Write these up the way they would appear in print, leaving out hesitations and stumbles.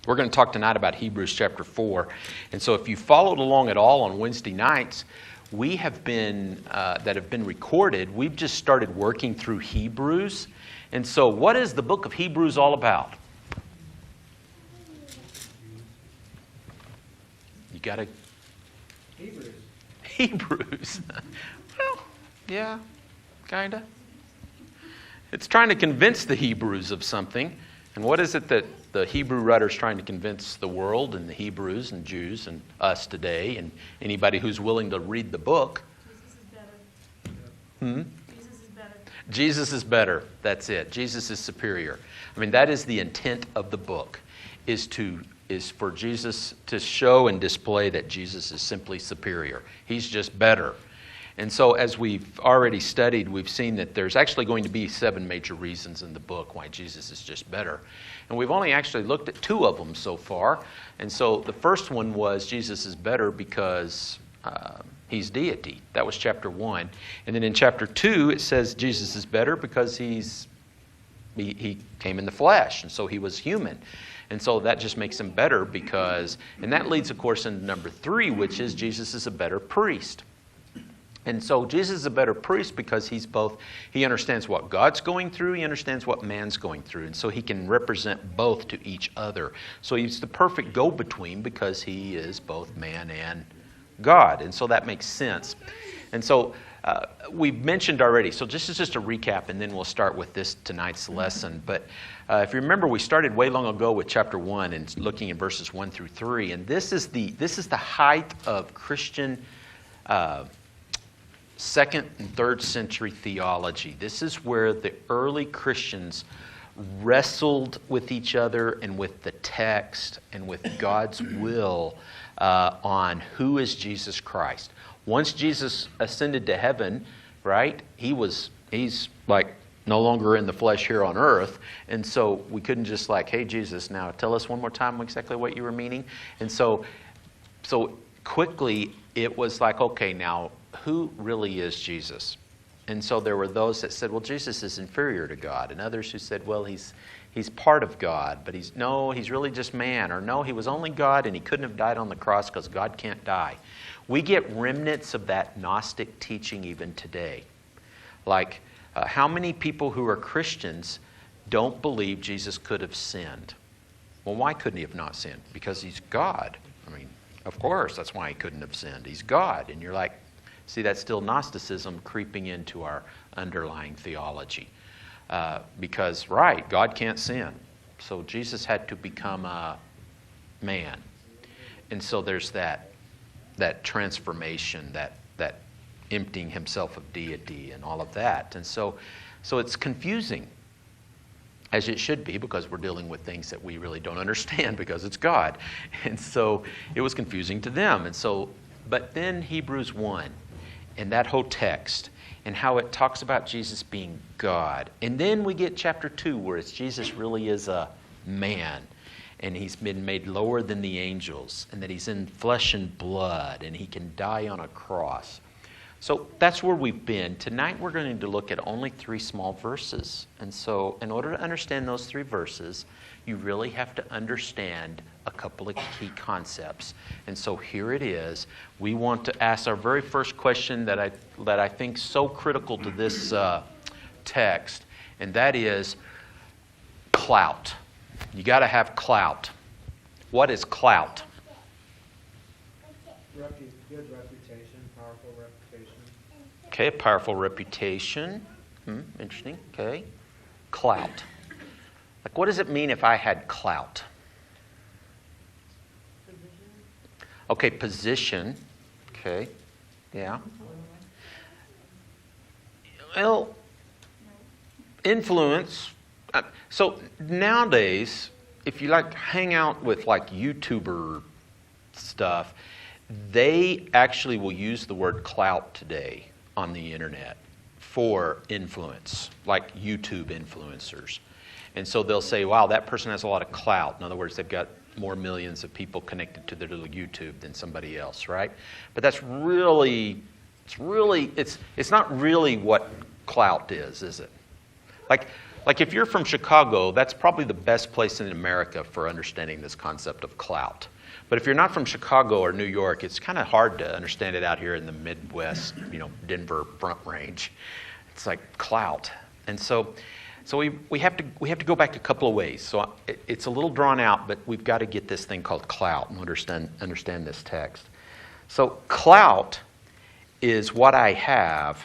We're going to talk tonight about Hebrews chapter 4. And so if you followed along at all on Wednesday nights, we have been, that have been recorded, we've just started working through Hebrews. And so what is the book of Hebrews all about? You got to... Hebrews. Well, yeah, kind of. It's trying to convince the Hebrews of something. And what is it that the Hebrew writer is trying to convince the world and the Hebrews and Jews and us today and anybody who's willing to read the book? Jesus is better. Jesus is better. Jesus is better. That's it. Jesus is superior. I mean, that is the intent of the book, is for Jesus to show and display that Jesus is simply superior. He's just better. And so as we've already studied, we've seen that there's actually going to be 7 major reasons in the book why Jesus is just better. And we've only actually looked at 2 of them so far. And so the first one was Jesus is better because he's deity. That was chapter 1. And then in chapter 2, it says Jesus is better because he came in the flesh, and so he was human. And so that just makes him better because, and that leads, of course, into number 3, which is Jesus is a better priest. And so Jesus is a better priest because he understands what God's going through, he understands what man's going through, and so he can represent both to each other. So he's the perfect go-between because he is both man and God, and so that makes sense. And so we've mentioned already, so this is just a recap, and then we'll start with this tonight's lesson. But if you remember, we started way long ago with chapter 1 and looking at verses 1 through 3, and this is the height of Christian second and third century theology. This is where the early Christians wrestled with each other and with the text and with God's will on who is Jesus Christ. Once Jesus ascended to heaven, right, he's like no longer in the flesh here on earth. And so we couldn't just like, hey, Jesus, now tell us one more time exactly what you were meaning. And so quickly it was like, okay, now who really is Jesus? And so there were those that said, well, Jesus is inferior to God. And others who said, well, he's part of God, but he's really just man. Or no, he was only God and he couldn't have died on the cross because God can't die. We get remnants of that Gnostic teaching even today. Like, how many people who are Christians don't believe Jesus could have sinned? Well, why couldn't he have not sinned? Because he's God. I mean, of course, that's why he couldn't have sinned. He's God. And you're like, see, that's still Gnosticism creeping into our underlying theology. Because, right, God can't sin. So Jesus had to become a man. And so there's that transformation, that emptying himself of deity and all of that. And so it's confusing, as it should be, because we're dealing with things that we really don't understand because it's God. And so it was confusing to them. And so, but then Hebrews 1 and that whole text and how it talks about Jesus being God. And then we get chapter 2 where it's Jesus really is a man and he's been made lower than the angels and that he's in flesh and blood and he can die on a cross. So that's where we've been. Tonight we're going to look at only 3 small verses. And so in order to understand those 3 verses, you really have to understand a couple of key concepts. And so here it is. We want to ask our very first question that I think is so critical to this text, and that is clout. You got to have clout. What is clout? Good reputation, powerful reputation. Okay, a powerful reputation. Interesting. Okay. Clout. Like, what does it mean if I had clout? Okay, position. Okay. Yeah. Well, influence. So nowadays, if you like hang out with like YouTuber stuff, they actually will use the word clout today on the internet for influence, like YouTube influencers. And so they'll say, wow, that person has a lot of clout. In other words, they've got more millions of people connected to their little YouTube than somebody else, right? But that's really, it's not really what clout is it? Like, Like if you're from Chicago, that's probably the best place in America for understanding this concept of clout. But if you're not from Chicago or New York, it's kind of hard to understand it out here in the Midwest, Denver Front Range. It's like clout. And so we have to go back a couple of ways. So it's a little drawn out, but we've got to get this thing called clout and understand this text. So clout is what I have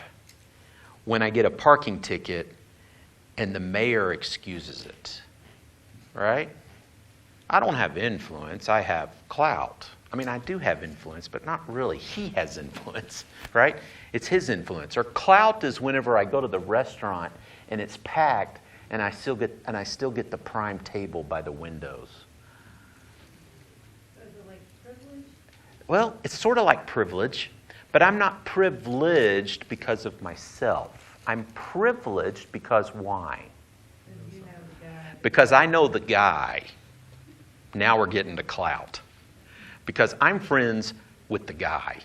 when I get a parking ticket and the mayor excuses it, right? I don't have influence, I have clout. I mean, I do have influence, but not really. He has influence, right? It's his influence. Or clout is whenever I go to the restaurant and it's packed and I still get the prime table by the windows. So is it like privilege? Well, it's sort of like privilege, but I'm not privileged because of myself. I'm privileged because why? You know the guy. Because I know the guy. Now we're getting to clout. Because I'm friends with the guy,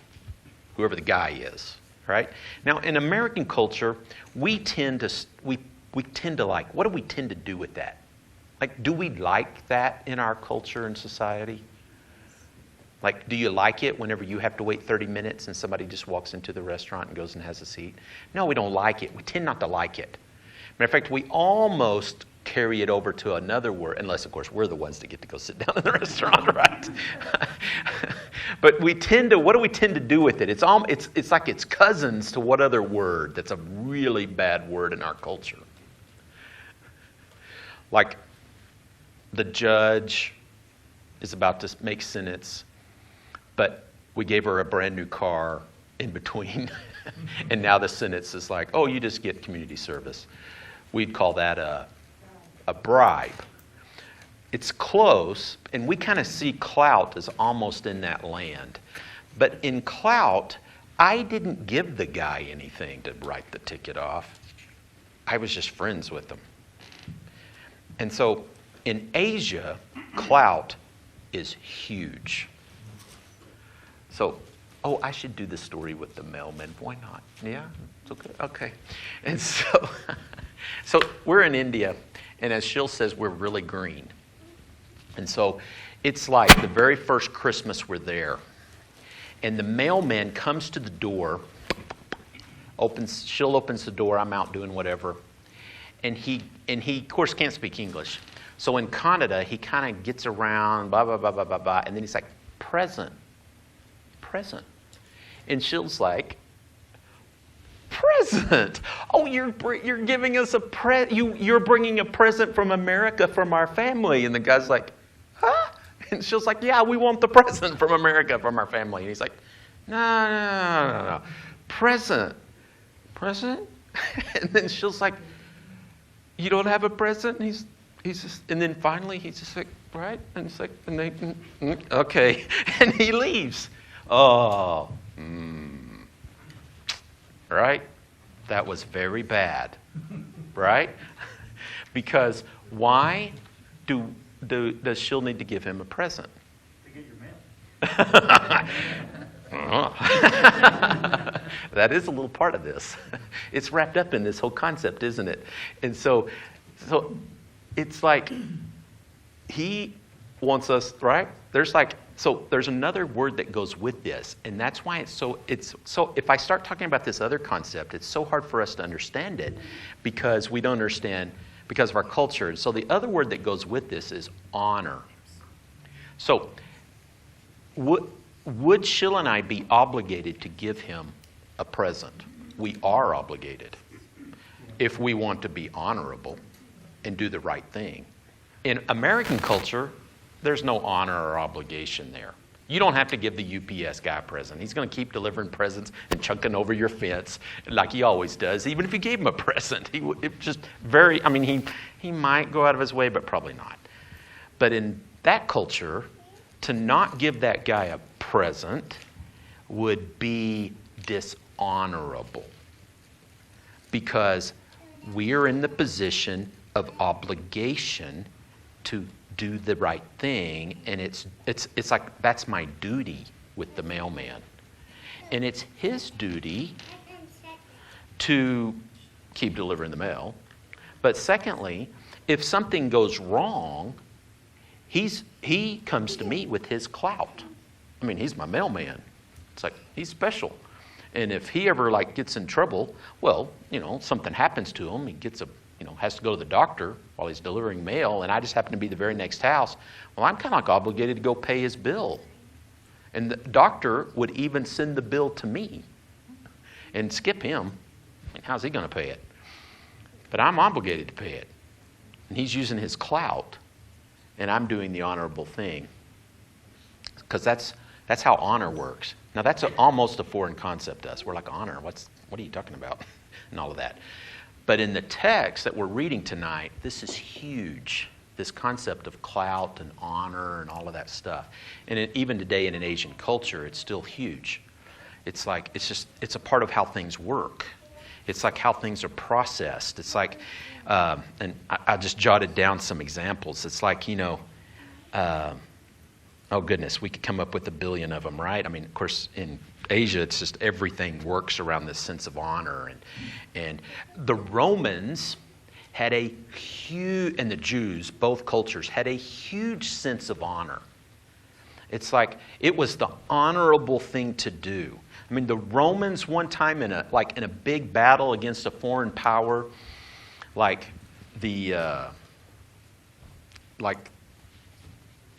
whoever the guy is, right? Now, in American culture, we tend to like, what do we tend to do with that? Like, do we like that in our culture and society? Like, do you like it whenever you have to wait 30 minutes and somebody just walks into the restaurant and goes and has a seat? No, we don't like it. We tend not to like it. Matter of fact, we almost carry it over to another word, unless, of course, we're the ones that get to go sit down in the restaurant, right? But what do we tend to do with it? It's like it's cousins to what other word that's a really bad word in our culture? Like, the judge is about to make sentence, but we gave her a brand new car in between, and now the sentence is like, oh, you just get community service. We'd call that a bribe. It's close, and we kind of see clout as almost in that land. But in clout, I didn't give the guy anything to write the ticket off. I was just friends with him. And so in Asia, clout is huge. So, I should do the story with the mailman. Why not? Yeah? It's okay. Okay. And so we're in India, and as Shil says, we're really green. And so it's like the very first Christmas we're there, and the mailman comes to the door, Shil opens the door, I'm out doing whatever, and he of course can't speak English. So in Kannada, he kind of gets around, blah, blah, blah, blah, blah, blah, and then he's like, present. And Shil's like, present? Oh, you're giving us a you're bringing a present from America from our family. And the guy's like, huh? And Shil's like, yeah, we want the present from America from our family. And he's like, no. Present? And then Shil's like, you don't have a present? And he's just, and then finally he's just like, right? And it's like, okay. And he leaves. Right? That was very bad. Right? Because why does Shil need to give him a present? To get your mail. That is a little part of this. It's wrapped up in this whole concept, isn't it? And so it's like he wants us, right? There's another word that goes with this, and that's why it's so if I start talking about this other concept, it's so hard for us to understand it because we don't understand because of our culture. So the other word that goes with this is honor. So would Shil and I be obligated to give him a present? We are obligated if we want to be honorable and do the right thing. In American culture, there's no honor or obligation there. You don't have to give the UPS guy a present. He's going to keep delivering presents and chunking over your fence like he always does. Even if you gave him a present, he might go out of his way, but probably not. But in that culture, to not give that guy a present would be dishonorable because we are in the position of obligation to do the right thing, and it's like that's my duty with the mailman, and it's his duty to keep delivering the mail, But secondly, if something goes wrong, he comes to me with his clout. I mean, he's my mailman. It's like, he's special. And if he ever like gets in trouble, well, something happens to him. He gets has to go to the doctor while he's delivering mail, and I just happen to be the very next house. Well, I'm kind of like obligated to go pay his bill. And the doctor would even send the bill to me and skip him. I mean, how's he going to pay it? But I'm obligated to pay it. And he's using his clout, and I'm doing the honorable thing. Because that's how honor works. Now, that's almost a foreign concept to us. We're like, honor, what are you talking about? And all of that. But in the text that we're reading tonight, this is huge. This concept of clout and honor and all of that stuff. And even today in an Asian culture, it's still huge. It's like, it's a part of how things work. It's like how things are processed. It's like, and I just jotted down some examples. It's like, oh goodness, we could come up with 1 billion of them, right? I mean, of course, in Asia, it's just everything works around this sense of honor. And the Romans had a huge, and the Jews, both cultures, had a huge sense of honor. It's like, it was the honorable thing to do. I mean, the Romans one time in a big battle against a foreign power,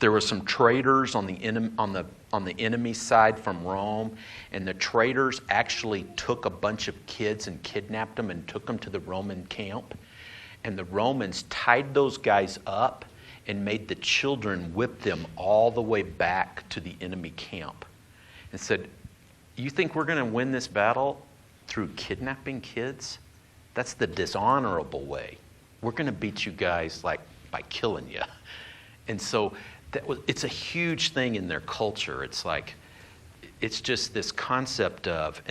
there were some traitors on the enemy side from Rome, and the traitors actually took a bunch of kids and kidnapped them and took them to the Roman camp. And the Romans tied those guys up and made the children whip them all the way back to the enemy camp. And said, you think we're going to win this battle through kidnapping kids? That's the dishonorable way. We're going to beat you guys by killing you. And so it's a huge thing in their culture. It's like, it's just this concept of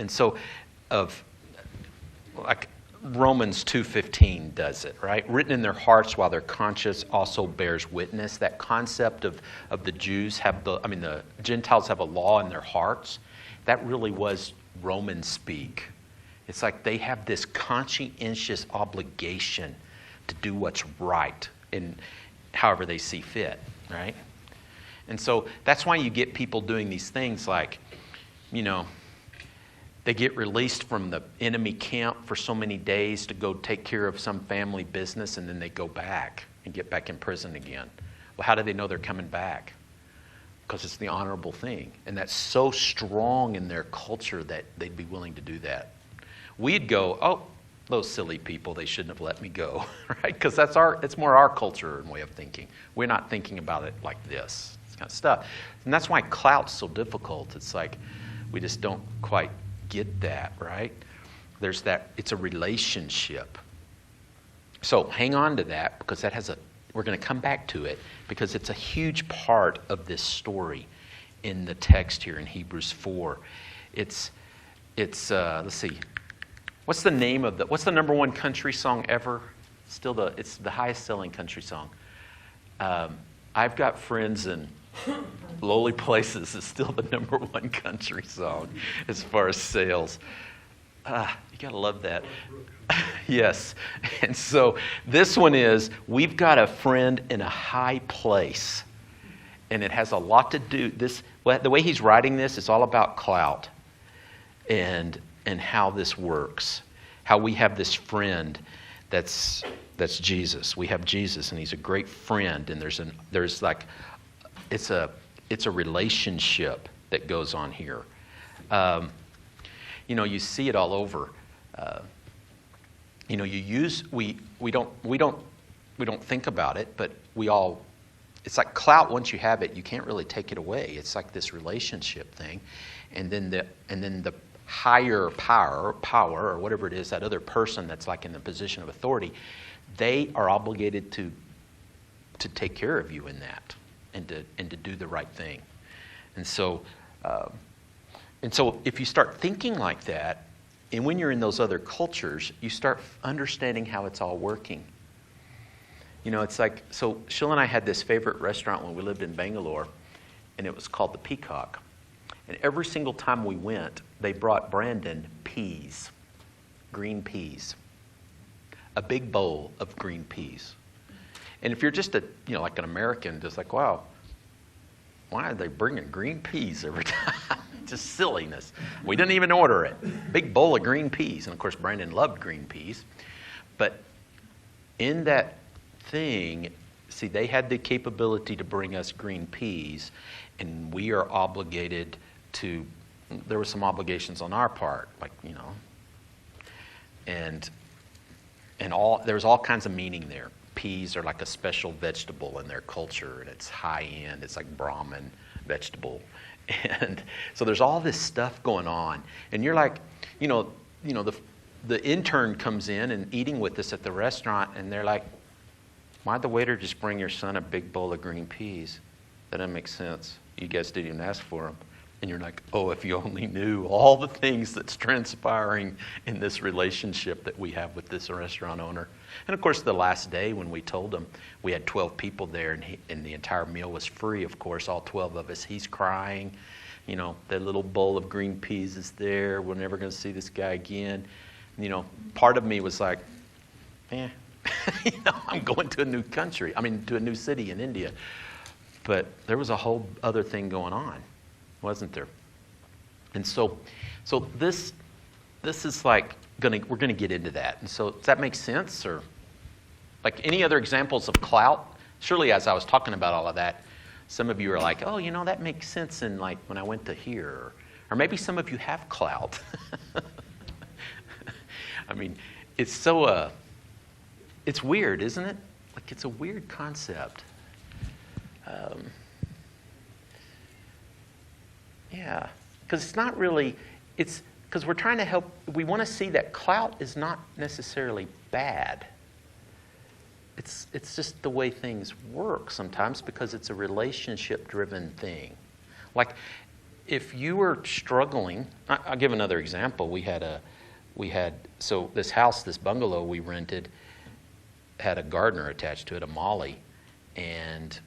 Romans 2:15 does it, right? Written in their hearts while their conscience also bears witness. That concept of the Jews the Gentiles have a law in their hearts. That really was Roman speak. It's like they have this conscientious obligation to do what's right in however they see fit, right? And so that's why you get people doing these things like, they get released from the enemy camp for so many days to go take care of some family business, and then they go back and get back in prison again. Well, how do they know they're coming back? Because it's the honorable thing. And that's so strong in their culture that they'd be willing to do that. We'd go, oh, those silly people, they shouldn't have let me go, right? Because it's more our culture and way of thinking. We're not thinking about it like this kind of stuff. And that's why clout's so difficult. It's like we just don't quite get that, right? It's a relationship. So hang on to that, because we're going to come back to it, because it's a huge part of this story in the text here in Hebrews 4. It's let's see. What's the number one country song ever? It's the highest selling country song. I've Got Friends in Lowly Places is still the number one country song as far as sales. You gotta love that. Yes. And so this one is, we've got a friend in a high place. And it has a lot to do, the way he's writing this, it's all about clout and how this works. How we have this friend that's Jesus. We have Jesus, and he's a great friend, and it's a relationship that goes on here. You see it all over. We don't think about it, but it's like clout. Once you have it, you can't really take it away. It's like this relationship thing, and then the higher power or whatever it is, that other person that's like in the position of authority, they are obligated to take care of you in that, and to do the right thing. And so if you start thinking like that, and when you're in those other cultures, you start understanding how it's all working. It's like, so Sheila and I had this favorite restaurant when we lived in Bangalore, and it was called the Peacock. And every single time we went, they brought Brandon peas, green peas. a big bowl of green peas. And if you're just like an American, just like, wow, why are they bringing green peas every time? Just silliness. We didn't even order it. Big bowl of green peas. And of course, Brandon loved green peas. But in that thing, see, they had the capability to bring us green peas, and we are obligated to, there were some obligations on our part, like, and there's all kinds of meaning there. Peas are like a special vegetable in their culture, and it's high end. It's like Brahmin vegetable. And so there's all this stuff going on. And you're like, the intern comes in and eating with us at the restaurant, and they're like, why'd the waiter just bring your son a big bowl of green peas? That doesn't make sense. You guys didn't even ask for them. And you're like, oh, if you only knew all the things that's transpiring in this relationship that we have with this restaurant owner. And of course, the last day when we told him, we had 12 people there, and the entire meal was free, of course, all 12 of us. He's crying. That little bowl of green peas is there. We're never going to see this guy again. Part of me was like, I'm going to a new country. To a new city in India. But there was a whole other thing going on, wasn't there? And so this is like we're going to get into that. And so does that make sense? Or like any other examples of clout? Surely as I was talking about all of that, some of you are like, oh, that makes sense in like when I went to here. Or maybe some of you have clout. It's so, it's weird, isn't it? Like it's a weird concept. Because it's not really, it's because we're trying to help, we want to see that clout is not necessarily bad. It's just the way things work sometimes because it's a relationship-driven thing. Like if you were struggling, I'll give another example. So this house, this bungalow we rented had a gardener attached to it, a Molly, and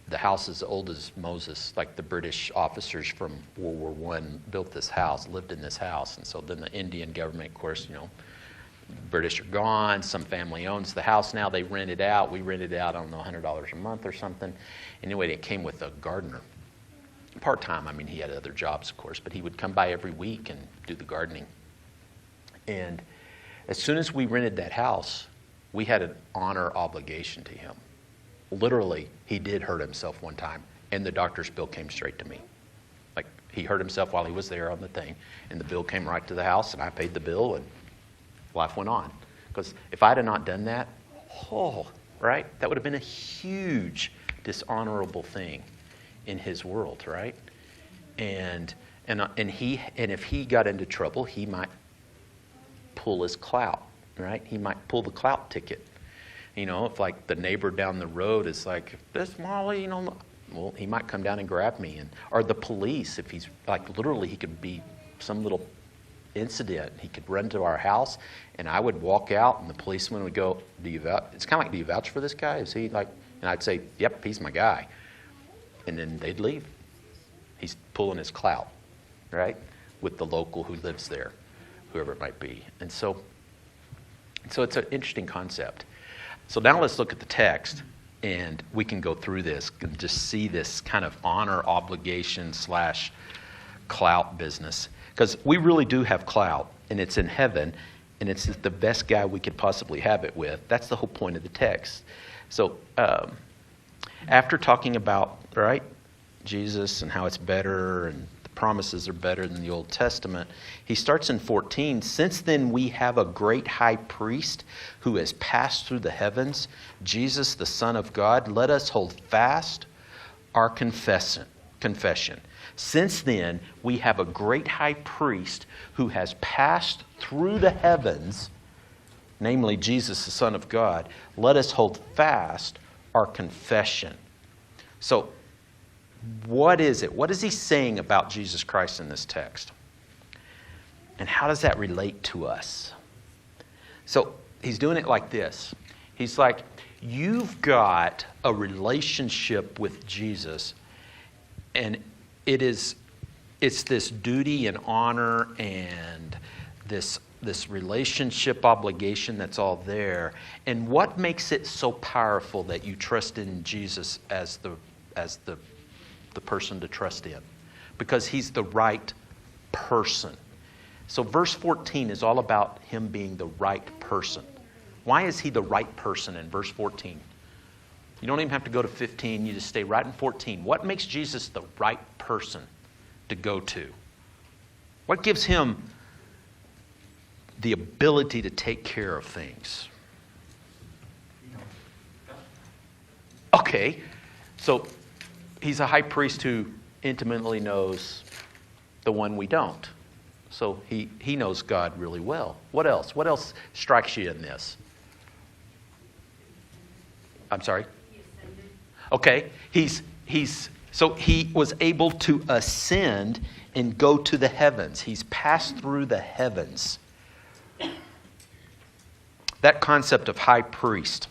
the house is old as Moses, like the British officers from World War I built this house, lived in this house. And so then the Indian government, of course, British are gone. Some family owns the house now. They rent it out. We rented it out, I don't know, $100 a month or something. Anyway, it came with a gardener. Part-time, he had other jobs, of course, but he would come by every week and do the gardening. And as soon as we rented that house, we had an honor obligation to him. Literally, he did hurt himself one time, and the doctor's bill came straight to me. Like, he hurt himself while he was there on the thing, and the bill came right to the house, and I paid the bill, and life went on. Because if I'd have not done that, right? That would have been a huge dishonorable thing in his world, right? And if he got into trouble, he might pull his clout, right? He might pull the clout ticket. If like the neighbor down the road is like, this Molly, well, he might come down and grab me. Or the police, if he's like, literally he could be some little incident. He could run to our house and I would walk out and the policeman would go, it's kind of like, do you vouch for this guy? Is he like, and I'd say, yep, he's my guy. And then they'd leave. He's pulling his clout, right? With the local who lives there, whoever it might be. And so it's an interesting concept. So now let's look at the text, and we can go through this and just see this kind of honor obligation / clout business. Because we really do have clout, and it's in heaven, and it's the best guy we could possibly have it with. That's the whole point of the text. So after talking about, right, Jesus and how it's better and the promises are better than the Old Testament, he starts in 14. Since then we have a great high priest who has passed through the heavens, Jesus, the Son of God. Let us hold fast our confession. Since then we have a great high priest who has passed through the heavens, namely Jesus, the Son of God. Let us hold fast our confession. So what is it? What is he saying about Jesus Christ in this text? And how does that relate to us? So he's doing it like this. He's like, you've got a relationship with Jesus, and it's this duty and honor and this this relationship obligation that's all there. And what makes it so powerful that you trust in Jesus as the person to trust in? Because he's the right person. So verse 14 is all about him being the right person. Why is he the right person in verse 14? You don't even have to go to 15. You just stay right in 14. What makes Jesus the right person to go to? What gives him the ability to take care of things? Okay, so he's a high priest who intimately knows the one we don't. So he knows God really well. What else? What else strikes you in this? I'm sorry? Okay, so he was able to ascend and go to the heavens. He's passed through the heavens. That concept of high priest,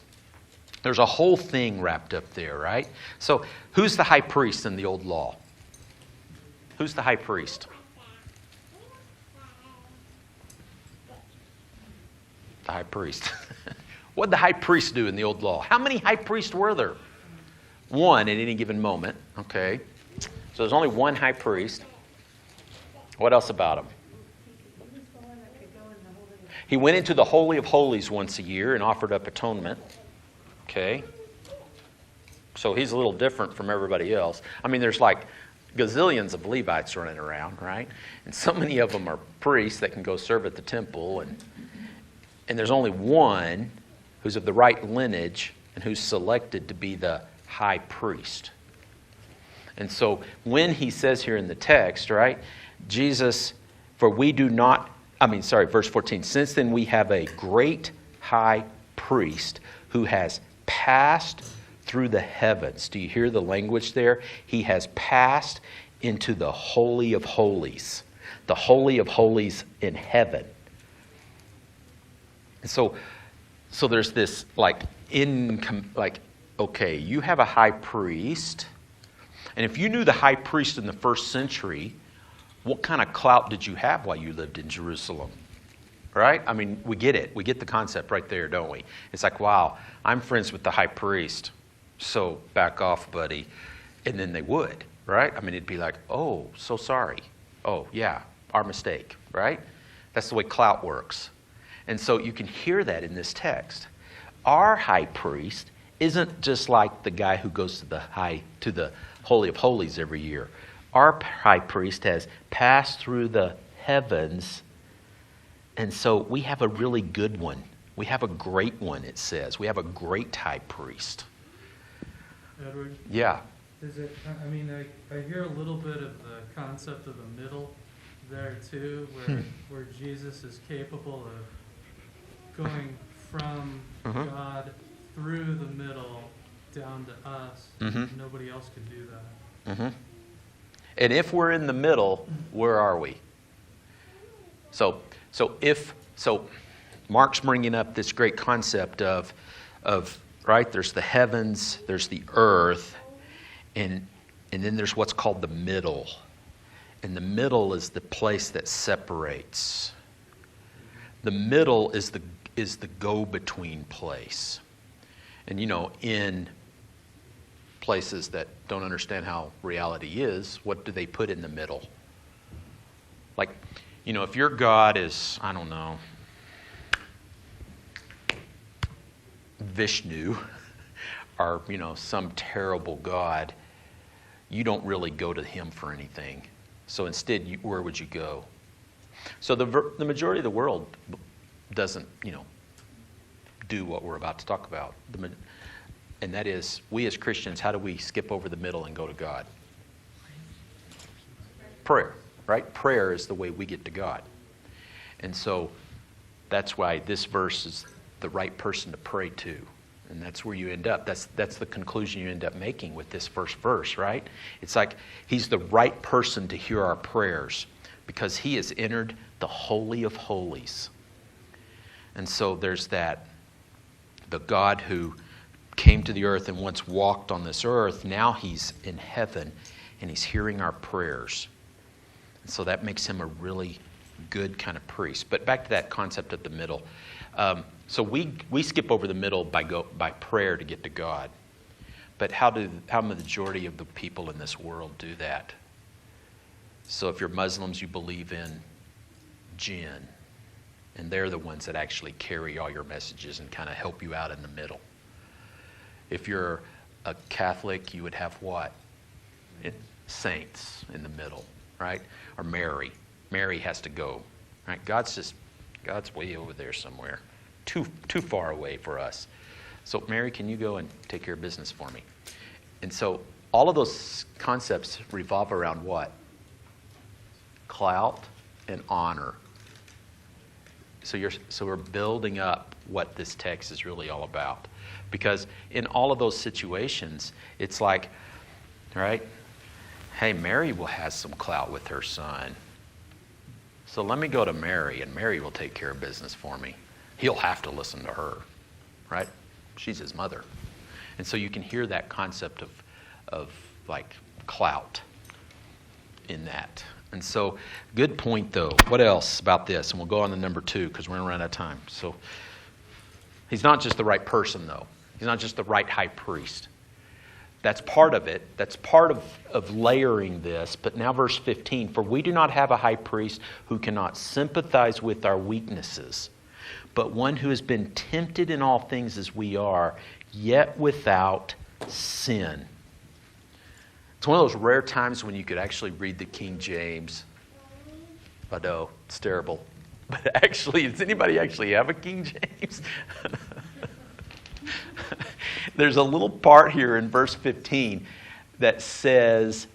there's a whole thing wrapped up there, right? So who's the high priest in the old law? Who's the high priest? The high priest. What did the high priest do in the old law? How many high priests were there? One at any given moment. Okay. So there's only one high priest. What else about him? He went into the Holy of Holies once a year and offered up atonement. Okay. So he's a little different from everybody else. I mean, there's like gazillions of Levites running around, right? And so many of them are priests that can go serve at the temple. And there's only one who's of the right lineage and who's selected to be the high priest. And so when he says here in the text, right, Jesus, verse 14, since then we have a great high priest who has passed through the heavens. Do you hear the language there? He has passed into the Holy of Holies. The Holy of Holies in heaven. And so there's this okay, you have a high priest. And if you knew the high priest in the first century, what kind of clout did you have while you lived in Jerusalem? Right? I mean, we get it. We get the concept right there, don't we? It's like, wow, I'm friends with the high priest. So back off, buddy. And then they would, right? I mean, it'd be like, oh, so sorry. Oh, yeah, our mistake, right? That's the way clout works. And so you can hear that in this text. Our high priest isn't just like the guy who goes to the Holy of Holies every year. Our high priest has passed through the heavens, and so we have a really good one. We have a great one, it says. We have a great high priest. Edward? Yeah. I hear a little bit of the concept of the middle there too, where Jesus is capable of going from God through the middle down to us. Nobody else could do that. And if we're in the middle, where are we? So Mark's bringing up this great concept of right, there's the heavens, there's the earth, and then there's what's called the middle. And the middle is the place that separates. The middle is the go-between place. And in places that don't understand how reality is, what do they put in the middle? Like, if your God is, I don't know, Vishnu, or, some terrible god, you don't really go to him for anything. So instead, where would you go? So the majority of the world doesn't, do what we're about to talk about. And that is, we as Christians, how do we skip over the middle and go to God? Prayer, right? Prayer is the way we get to God. And so that's why this verse is the right person to pray to. And that's where you end up. That's the conclusion you end up making with this first verse, right? It's like he's the right person to hear our prayers because he has entered the Holy of Holies. And so there's that, the God who came to the earth and once walked on this earth, now he's in heaven and he's hearing our prayers. And so that makes him a really good kind of priest. But back to that concept of the middle. So we skip over the middle by prayer to get to God. But how the majority of the people in this world do that? So if you're Muslims, you believe in jinn. And they're the ones that actually carry all your messages and kind of help you out in the middle. If you're a Catholic, you would have what? Saints in the middle, right? Or Mary. Mary has to go, right? God's way over there somewhere, too far away for us. So Mary, can you go and take care of business for me? And so all of those concepts revolve around what? Clout and honor. So we're building up what this text is really all about. Because in all of those situations, it's like, right? Hey, Mary will have some clout with her son. So let me go to Mary, and Mary will take care of business for me. He'll have to listen to her, right? She's his mother. And so you can hear that concept of like clout in that. And so, good point though. What else about this? And we'll go on to number 2 because we're going to run out of time. So, he's not just the right person though. He's not just the right high priest. That's part of it. That's part of layering this. But now verse 15. For we do not have a high priest who cannot sympathize with our weaknesses, but one who has been tempted in all things as we are, yet without sin. It's one of those rare times when you could actually read the King James. I know, it's terrible. But actually, does anybody actually have a King James? There's a little part here in verse 15 that says,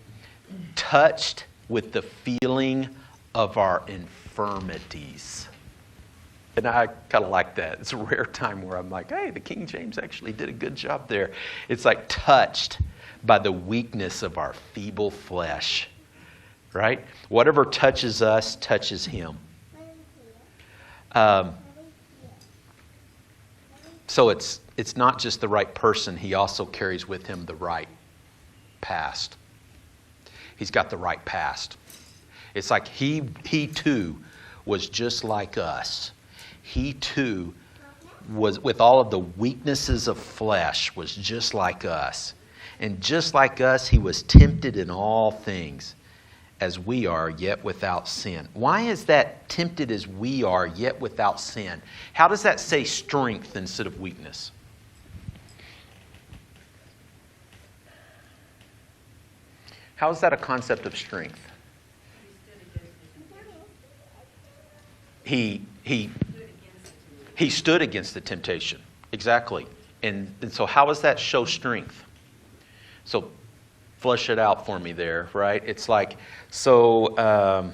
touched with the feeling of our infirmities. And I kind of like that. It's a rare time where I'm like, hey, the King James actually did a good job there. It's like touched by the weakness of our feeble flesh, right? Whatever touches us, touches him. So it's not just the right person. He also carries with him the right past. He's got the right past. It's like he too was just like us. He too was, with all of the weaknesses of flesh, was just like us. And just like us, he was tempted in all things as we are, yet without sin. Why is that tempted as we are, yet without sin? How does that say strength instead of weakness? How is that a concept of strength? He stood against the temptation. Exactly. And so how does that show strength? So flesh it out for me there, right? It's like, so, a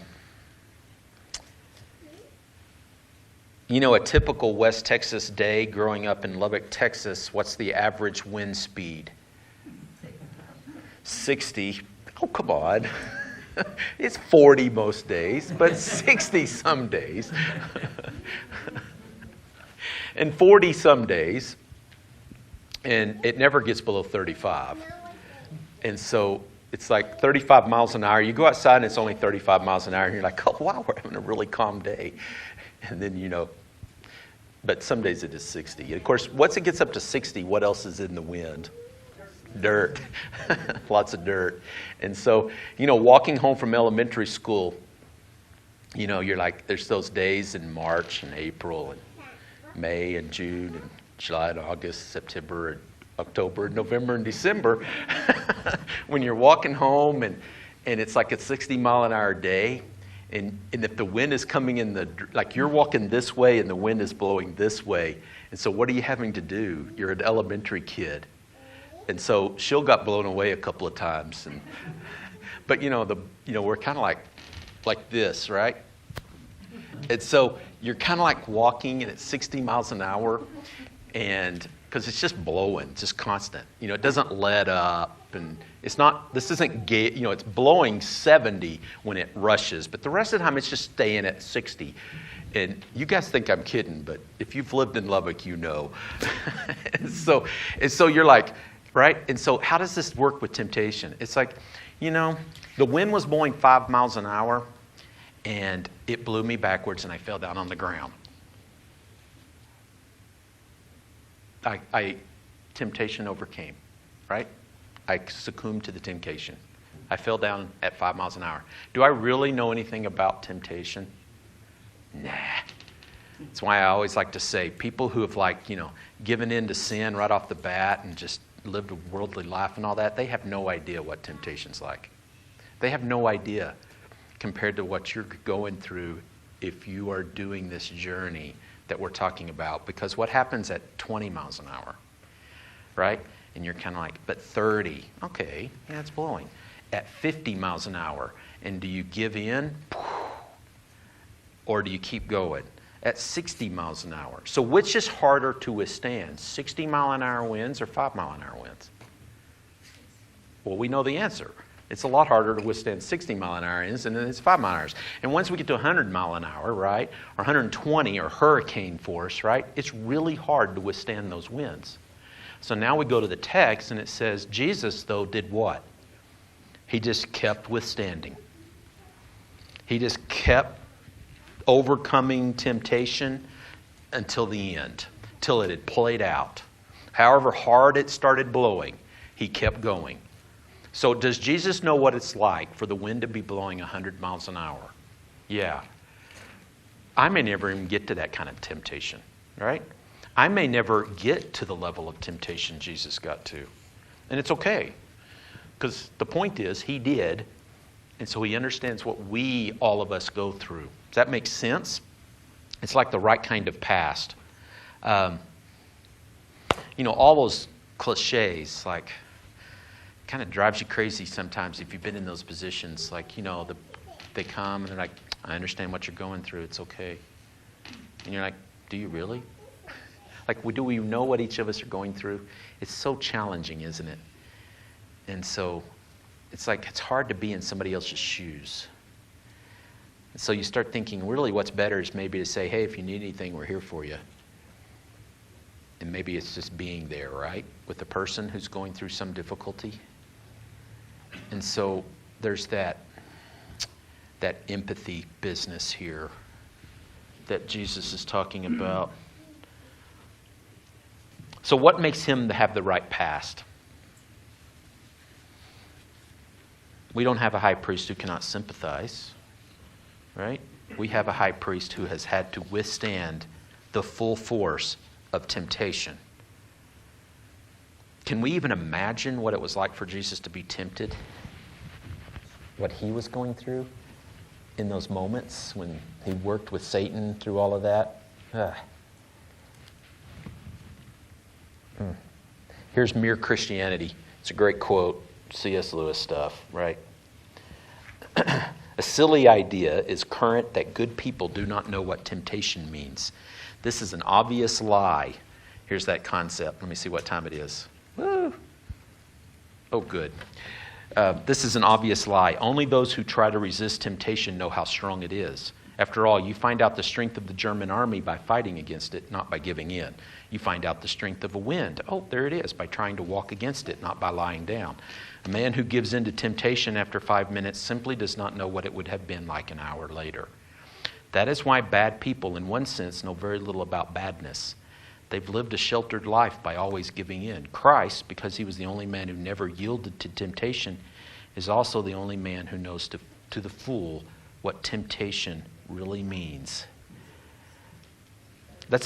typical West Texas day growing up in Lubbock, Texas, what's the average wind speed? 60. Oh, come on. It's 40 most days, but 60 some days. And 40 some days. And it never gets below 35. And so it's like 35 miles an hour. You go outside and it's only 35 miles an hour. And you're like, oh, wow, we're having a really calm day. And then, but some days it is 60. And of course, once it gets up to 60, what else is in the wind? Dirt. Lots of dirt. And so, walking home from elementary school, you're like, there's those days in March and April and May and June and July and August, September and October, November, and December, when you're walking home and it's like a 60-mile-an-hour day, and if the wind is coming in like you're walking this way and the wind is blowing this way, and so what are you having to do? You're an elementary kid, and so she'll got blown away a couple of times, but we're kind of like this, right? And so you're kind of like walking, and it's 60 miles an hour, and because it's just blowing, just constant. It doesn't let up, and this isn't gay, it's blowing 70 when it rushes, but the rest of the time it's just staying at 60. And you guys think I'm kidding, but if you've lived in Lubbock, you know. and so you're like, right? And so how does this work with temptation? It's like, the wind was blowing 5 miles an hour, and it blew me backwards and I fell down on the ground. Temptation overcame, right? I succumbed to the temptation. I fell down at 5 miles an hour. Do I really know anything about temptation? Nah. That's why I always like to say, people who have given in to sin right off the bat and just lived a worldly life and all that, they have no idea what temptation's like. They have no idea compared to what you're going through if you are doing this journey that we're talking about. Because what happens at 20 miles an hour, right? And you're kind of like, but 30, okay, yeah, it's blowing. At 50 miles an hour, and do you give in? Or do you keep going? At 60 miles an hour. So which is harder to withstand, 60 mile an hour winds or 5 mile an hour winds? Well, we know the answer. It's a lot harder to withstand 60 mile an hour winds than it's 5 mile an hour. And once we get to 100 mile an hour, right, or 120 or hurricane force, right, it's really hard to withstand those winds. So now we go to the text and it says, Jesus, though, did what? He just kept withstanding. He just kept overcoming temptation until the end, till it had played out. However hard it started blowing, he kept going. So does Jesus know what it's like for the wind to be blowing 100 miles an hour? Yeah. I may never even get to that kind of temptation, right? I may never get to the level of temptation Jesus got to. And it's okay. Because the point is, he did, and so he understands what all of us go through. Does that make sense? It's like the right kind of past. All those cliches, like, kind of drives you crazy sometimes if you've been in those positions. Like, they come and they're like, I understand what you're going through, it's okay. And you're like, do you really? Like, do we know what each of us are going through? It's so challenging, isn't it? And so it's like it's hard to be in somebody else's shoes. And so you start thinking, really what's better is maybe to say, hey, if you need anything, we're here for you. And maybe it's just being there, right, with the person who's going through some difficulty. And so there's that empathy business here that Jesus is talking about. So what makes him have the right past? We don't have a high priest who cannot sympathize, right? We have a high priest who has had to withstand the full force of temptation. Can we even imagine what it was like for Jesus to be tempted? What he was going through in those moments when he worked with Satan through all of that? Here's Mere Christianity. It's a great quote. C.S. Lewis stuff, right? A silly idea is current that good people do not know what temptation means. This is an obvious lie. Here's that concept. Let me see what time it is. Woo. Oh, good. This is an obvious lie. Only those who try to resist temptation know how strong it is. After all, you find out the strength of the German army by fighting against it, not by giving in. You find out the strength of a wind. Oh, there it is, by trying to walk against it, not by lying down. A man who gives in to temptation after 5 minutes simply does not know what it would have been like an hour later. That is why bad people, in one sense, know very little about badness. They've lived a sheltered life by always giving in. Christ, because he was the only man who never yielded to temptation, is also the only man who knows to the full what temptation really means. That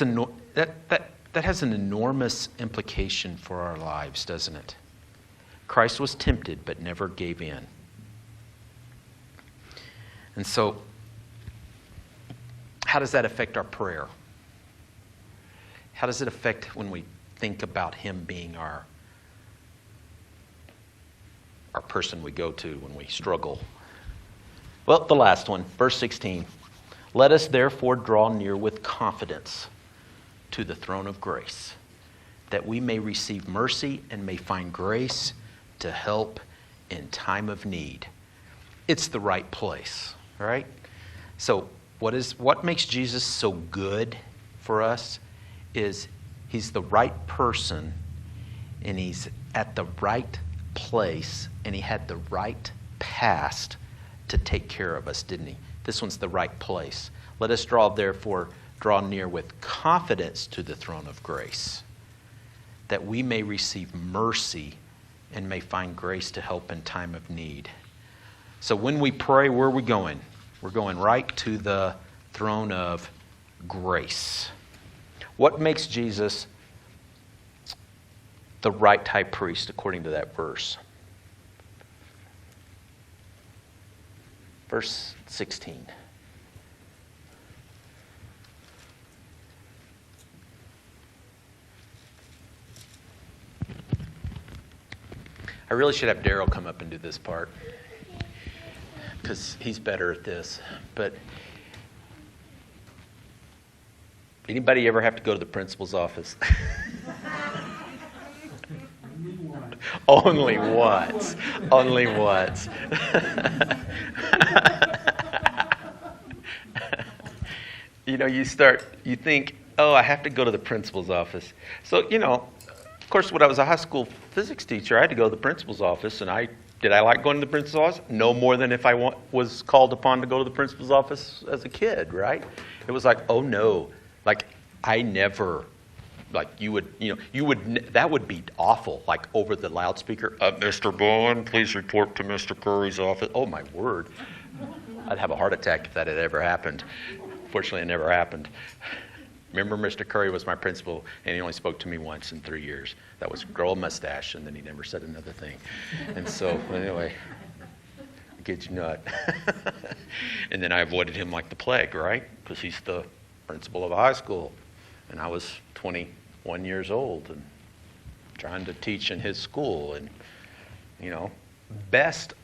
has an enormous implication for our lives, doesn't it? Christ was tempted but never gave in. And so, how does that affect our prayer? How does it affect when we think about him being our person we go to when we struggle? Well, the last one, verse 16. Let us therefore draw near with confidence to the throne of grace, that we may receive mercy and may find grace to help in time of need. It's the right place, right? So what makes Jesus so good for us is he's the right person and he's at the right place and he had the right past to take care of us, didn't he? This one's the right place. Let us therefore draw near with confidence to the throne of grace, that we may receive mercy and may find grace to help in time of need. So when we pray, where are we going? We're going right to the throne of grace. What makes Jesus the right high priest according to that verse? Verse 16. I really should have Daryl come up and do this part, because he's better at this. But anybody ever have to go to the principal's office? Only once. Only once. You think, oh, I have to go to the principal's office. So, of course, when I was a high school physics teacher, I had to go to the principal's office, and did I like going to the principal's office? No more than if I was called upon to go to the principal's office as a kid, right? It was like, oh no, like I never, like you would, that would be awful, like over the loudspeaker, Mr. Bowen, please report to Mr. Curry's office. Oh my word, I'd have a heart attack if that had ever happened. Fortunately, it never happened. Remember, Mr. Curry was my principal, and he only spoke to me once in 3 years. That was grow a mustache, and then he never said another thing. And so, anyway, kid you not. And then I avoided him like the plague, right? Because he's the principal of a high school. And I was 21 years old and trying to teach in his school. And, best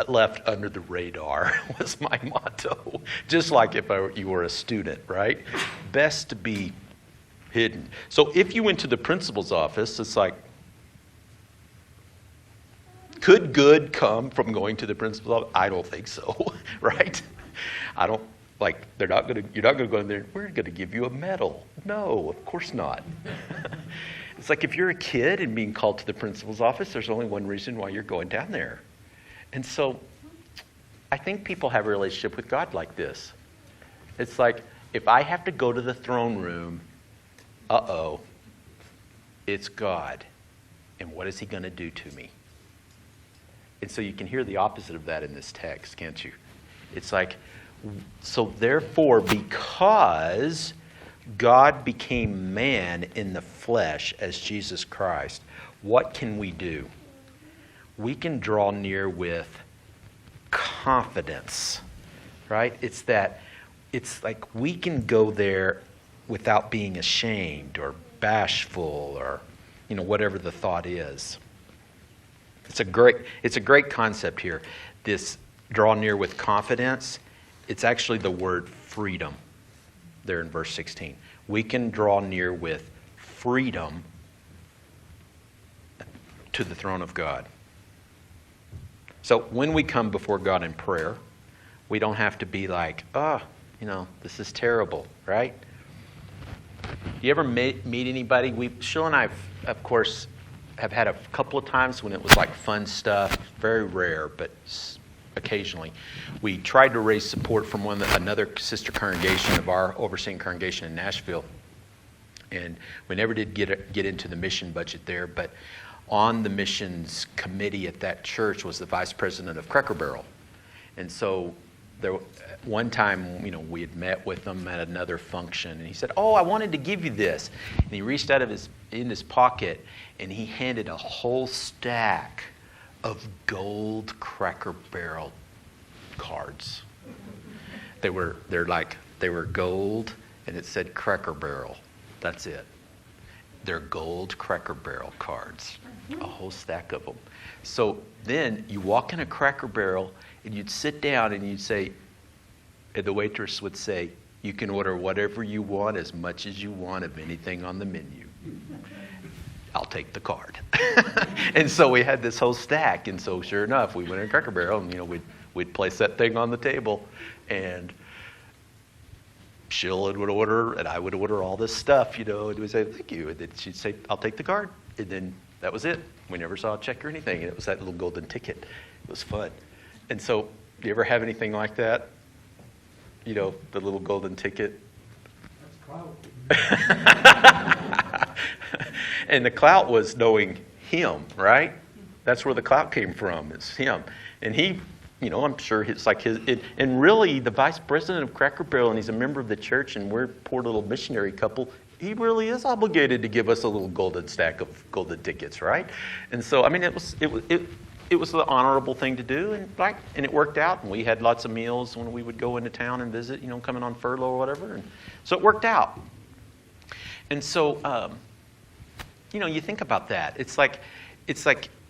left under the radar was my motto. Just like if you were a student, right? Best to be hidden. So if you went to the principal's office, it's like, could good come from going to the principal's office? I don't think so, right? You're not going to go in there, we're going to give you a medal. No, of course not. It's like if you're a kid and being called to the principal's office, there's only one reason why you're going down there. And so I think people have a relationship with God like this. It's like, if I have to go to the throne room, it's God. And what is he going to do to me? And so you can hear the opposite of that in this text, can't you? It's like, so therefore, because God became man in the flesh as Jesus Christ, what can we do? We can draw near with confidence, right? It's like we can go there without being ashamed or bashful or, whatever the thought is. It's a great concept here. This draw near with confidence, it's actually the word freedom there in verse 16. We can draw near with freedom to the throne of God. So when we come before God in prayer, we don't have to be like, this is terrible, right? You ever meet anybody? Sheila and I, of course, have had a couple of times when it was like fun stuff, very rare, but occasionally. We tried to raise support from another sister congregation of our overseeing congregation in Nashville, and we never did get into the mission budget there, but on the missions committee at that church was the vice president of Cracker Barrel. And so one time, we had met with him at another function, and he said, oh, I wanted to give you this. And he reached out in his pocket, and he handed a whole stack of gold Cracker Barrel cards. They were gold, and it said Cracker Barrel. That's it. They're gold Cracker Barrel cards. A whole stack of them. So then you walk in a Cracker Barrel and you'd sit down and you'd say, and the waitress would say, you can order whatever you want, as much as you want of anything on the menu. I'll take the card. And so we had this whole stack. And so sure enough, we went in a Cracker Barrel and, we'd place that thing on the table, and Sheila would order and I would order all this stuff, and we'd say, thank you. And then she'd say, I'll take the card. And then that was it. We never saw a check or anything. And it was that little golden ticket. It was fun. And so, do you ever have anything like that? You know, the little golden ticket. That's clout. And the clout was knowing him, right? That's where the clout came from. It's him. And he, you know, I'm sure it's like and really the vice president of Cracker Barrel, and he's a member of the church, and we're a poor little missionary couple, he really is obligated to give us a little golden stack of golden tickets, right? And so, I mean, it was the honorable thing to do, and it worked out, and we had lots of meals when we would go into town and visit, you know, coming on furlough or whatever, and so it worked out. And so, you know, you think about that. It's like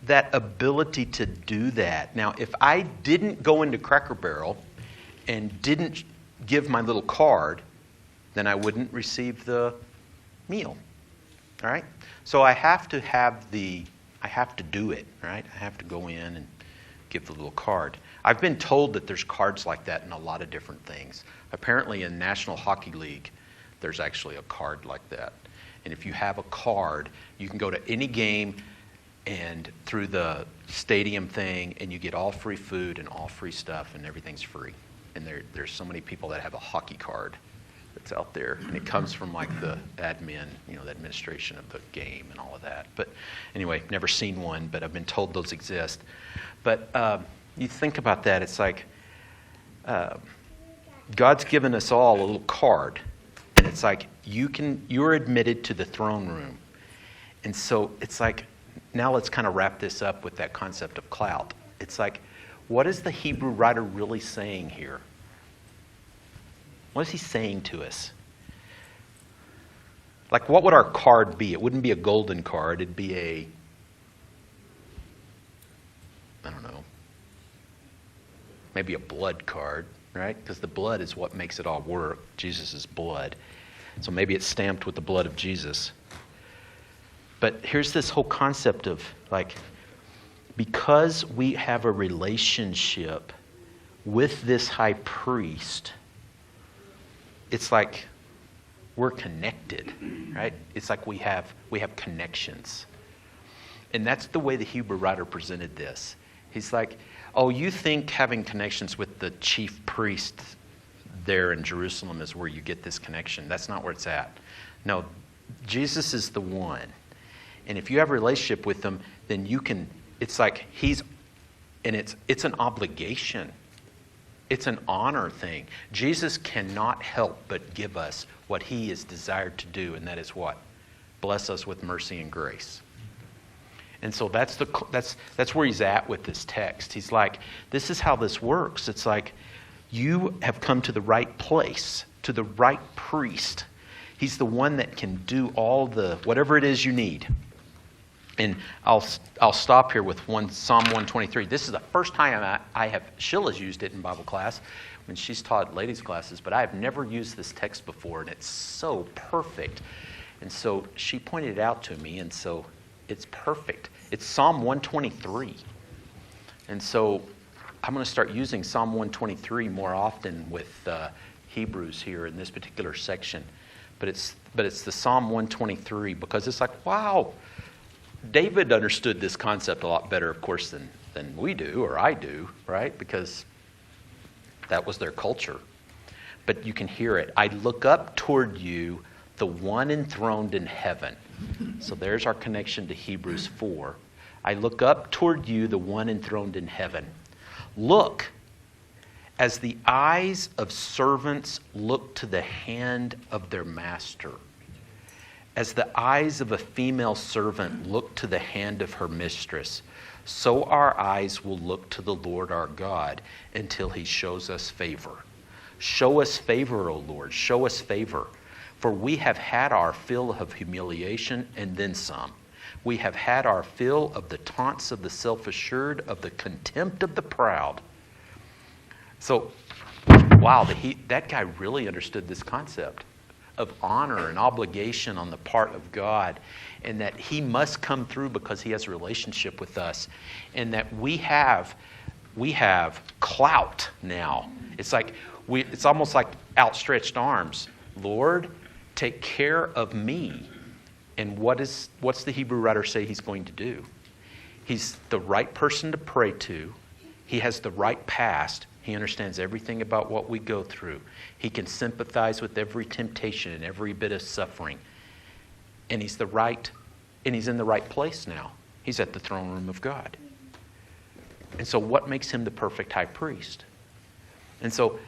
that ability to do that. Now, if I didn't go into Cracker Barrel and didn't give my little card, then I wouldn't receive the meal. All right? So I have to do it, right? I have to go in and give the little card. I've been told that there's cards like that in a lot of different things. Apparently in National Hockey League, there's actually a card like that. And if you have a card, you can go to any game and through the stadium thing, and you get all free food and all free stuff, and everything's free. And there's so many people that have a hockey card that's out there, and it comes from like the admin, you know, the administration of the game and all of that. But anyway, never seen one, but I've been told those exist. But you think about that, it's like God's given us all a little card, and it's like you're admitted to the throne room. And so it's like, now let's kind of wrap this up with that concept of clout. It's like, what is the Hebrew writer really saying here? What is he saying to us? Like, what would our card be? It wouldn't be a golden card. It'd be I don't know, maybe a blood card, right? Because the blood is what makes it all work. Jesus' blood. So maybe it's stamped with the blood of Jesus. But here's this whole concept of, like, because we have a relationship with this high priest, it's like we're connected, right? It's like we have connections. And that's the way the Hebrew writer presented this. He's like, oh, you think having connections with the chief priest there in Jerusalem is where you get this connection. That's not where it's at. No, Jesus is the one. And if you have a relationship with him, then you can, it's like it's an obligation. It's an honor thing. Jesus cannot help but give us what he is desired to do, and that is what? Bless us with mercy and grace. And so that's where he's at with this text. He's like, this is how this works. It's like, you have come to the right place, to the right priest. He's the one that can do all the, whatever it is you need. And I'll stop here with Psalm 123. This is the first time Sheila's used it in Bible class when she's taught ladies' classes, but I have never used this text before, and it's so perfect. And so she pointed it out to me, and so it's perfect. It's Psalm 123. And so I'm going to start using Psalm 123 more often with Hebrews here in this particular section. But it's the Psalm 123 because it's like, wow, David understood this concept a lot better, of course, than we do or I do, right? Because that was their culture. But you can hear it. I look up toward you, the one enthroned in heaven. So there's our connection to Hebrews 4. I look up toward you, the one enthroned in heaven. Look, as the eyes of servants look to the hand of their master, as the eyes of a female servant look to the hand of her mistress, so our eyes will look to the Lord our God until he shows us favor. Show us favor, O Lord, show us favor. For we have had our fill of humiliation and then some. We have had our fill of the taunts of the self-assured, of the contempt of the proud. So, wow, that guy really understood this concept of honor and obligation on the part of God, and that he must come through because he has a relationship with us, and that we have clout now. It's like it's almost like outstretched arms. Lord, take care of me. And what's the Hebrew writer say he's going to do? He's the right person to pray to. He has the right past. He understands everything about what we go through. He can sympathize with every temptation and every bit of suffering. And he's in the right place now. He's at the throne room of God. And so what makes him the perfect high priest? And so,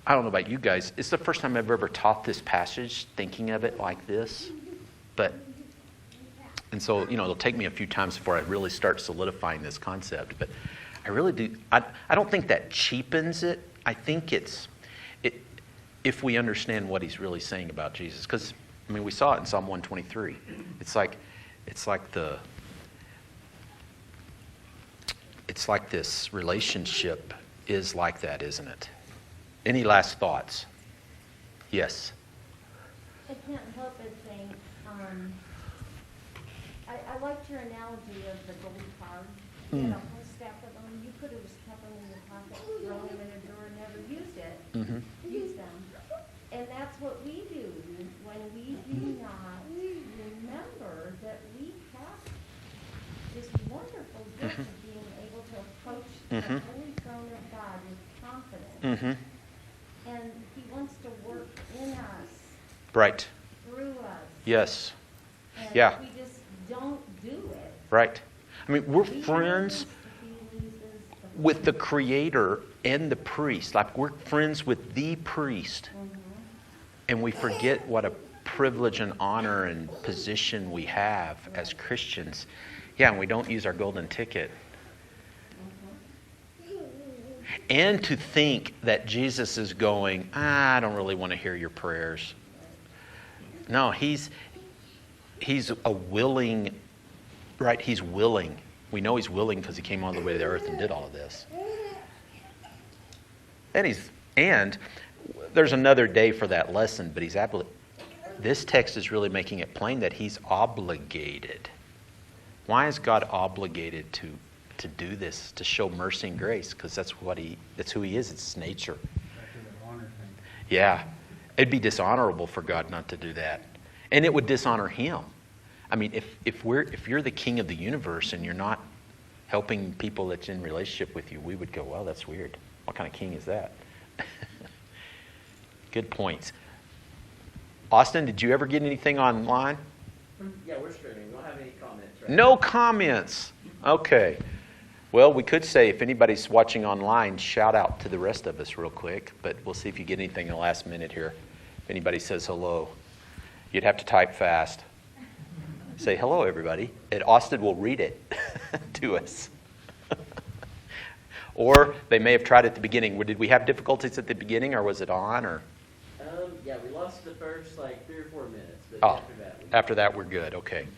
I don't know about you guys, it's the first time I've ever taught this passage thinking of it like this. And so, it'll take me a few times before I really start solidifying this concept. But I really do, I don't think that cheapens it. I think if we understand what he's really saying about Jesus. Because, we saw it in Psalm 123. It's like this relationship is like that, isn't it? Any last thoughts? Yes. I can't help but think, I liked your analogy of the gold card. You had a whole stack of them. You could have just kept them in your pocket, thrown them in a drawer, never used it. Use them. And that's what we do when we do not remember that we have this wonderful gift of being able to approach the holy throne of God with confidence. And he wants to work in us, Right. through us. Yes. And Yeah. we just don't do it. Right. We're He friends loses, he loses the with the Creator and the priest. Like we're friends with the priest. And we forget what a privilege and honor and position we have as Christians. Yeah, and we don't use our golden ticket. And to think that Jesus is going, I don't really want to hear your prayers. No, he's a willing, right? He's willing. We know he's willing because he came all the way to the earth and did all of this. And there's another day for that lesson, but this text is really making it plain that he's obligated. Why is God obligated to do this, to show mercy and grace? Because that's who he is. It's his nature. Back to the honor thing. Yeah. It'd be dishonorable for God not to do that. And it would dishonor him. If you're the king of the universe and you're not helping people that's in relationship with you, we would go, well, that's weird. What kind of king is that? Good points. Austin, did you ever get anything online? Yeah, we're streaming. We don't have any comments, right? No comments. Okay. Well, we could say if anybody's watching online, shout out to the rest of us real quick, but we'll see if you get anything in the last minute here. If anybody says hello, you'd have to type fast. Say hello, everybody, and Austin will read it to us. Or they may have tried at the beginning. Did we have difficulties at the beginning, or was it on? Or Yeah, we lost the first 3 or 4 minutes, but oh, after that, after that we're good. Okay.